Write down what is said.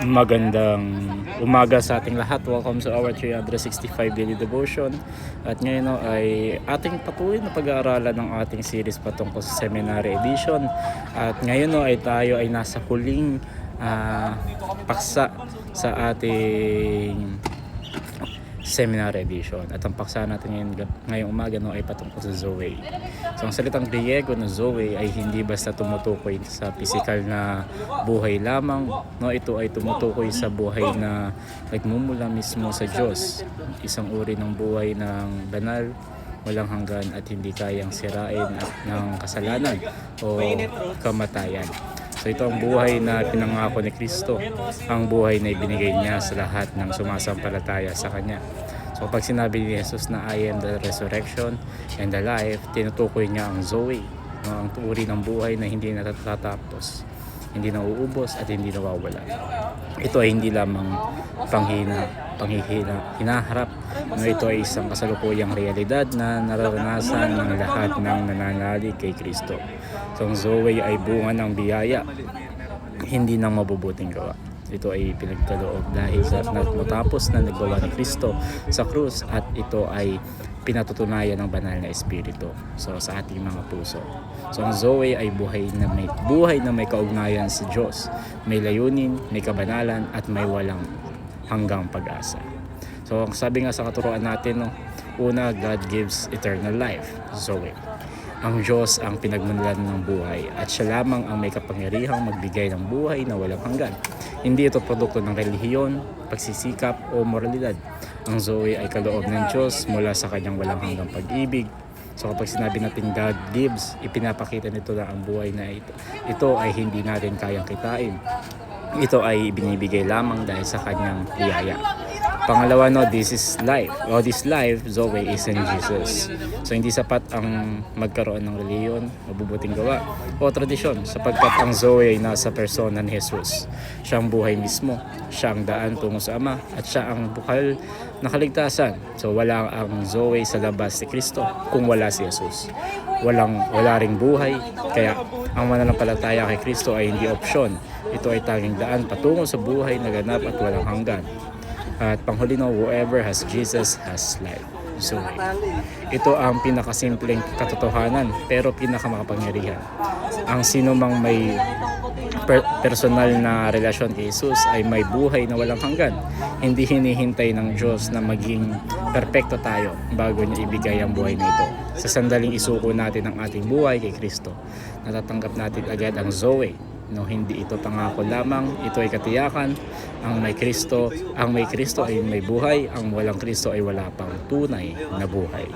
Magandang umaga sa ating lahat. Welcome sa our 365 Daily Devotion. At ngayon ay ating patuloy na pag-aaralan ng ating series patungkol sa Seminary Edition. At ngayon ay tayo ay nasa huling paksa sa ating Seminary Edition. At ang paksa natin ngayong umaga ay patungkol sa Zoe. So ang salitang Griego na Zoe ay hindi basta tumutukoy sa physical na buhay lamang, ito ay tumutukoy sa buhay na nagmumula mismo sa Diyos. Isang uri ng buhay ng banal, walang hanggan at hindi kayang sirain ng kasalanan o kamatayan. So ito ang buhay na pinangako ni Kristo, ang buhay na ibinigay niya sa lahat ng sumasampalataya sa Kanya. So kapag sinabi ni Jesus na I am the resurrection and the life, tinutukoy niya ang Zoe, ang uri ng buhay na hindi natatapos, hindi nauubos at hindi nawawala. Ito ay hindi lamang hinaharap, ito ay isang kasalukuyang realidad na nararanasan ng lahat ng nananalig kay Kristo. So ang Zoe ay bunga ng biyaya, hindi ng mabubuting gawa. Ito ay pinagkaloob dahil sa natapos na nagawa ni Kristo sa krus, at ito ay pinatutunayan ng banal na espiritu sa ating mga puso. So ang Zoe ay buhay na may kaugnayan sa Diyos, may layunin, may kabanalan at may walang hanggang pag-asa. So ang sabi nga sa katuruan natin, una, God gives eternal life, Zoe. Ang Diyos ang pinagmulan ng buhay at siya lamang ang may kapangyarihang magbigay ng buhay na walang hanggan. Hindi ito produkto ng relihiyon, pagsisikap o moralidad. Ang Zoe ay kaloob ng Diyos mula sa kanyang walang hanggang pag-ibig. So kapag sinabi natin God gives, ipinapakita nito na ang buhay na ito ay hindi natin kayang kitain. Ito ay binibigay lamang dahil sa kanyang biyaya. Pangalawa, this is life. This life, Zoe, is in Jesus. So hindi sapat ang magkaroon ng reliyon, mabubuting gawa o tradisyon, sapagkat ang Zoe ay nasa persona ni Jesus. Siya ang buhay mismo, siya ang daan tungo sa Ama, at siya ang bukal na kaligtasan. So wala ang Zoe sa labas ni Kristo kung wala si Jesus. Wala ring buhay, kaya ang mananampalataya kay Kristo ay hindi opsyon. Ito ay tanging daan patungo sa buhay na ganap at walang hanggan. At panghuli, whoever has Jesus has life. So ito ang pinakasimpleng katotohanan pero pinakamakapangyarihan. Ang sino mang may personal na relasyon kay Jesus ay may buhay na walang hanggan. Hindi hinihintay ng Diyos na maging perpekto tayo bago niya ibigay ang buhay na ito. Sa sandaling isuko natin ang ating buhay kay Kristo, natatanggap natin agad ang Zoe. Hindi ito pangako lamang, ito ay katiyakan. Ang may Kristo ay may buhay, ang walang Kristo ay wala pang tunay na buhay.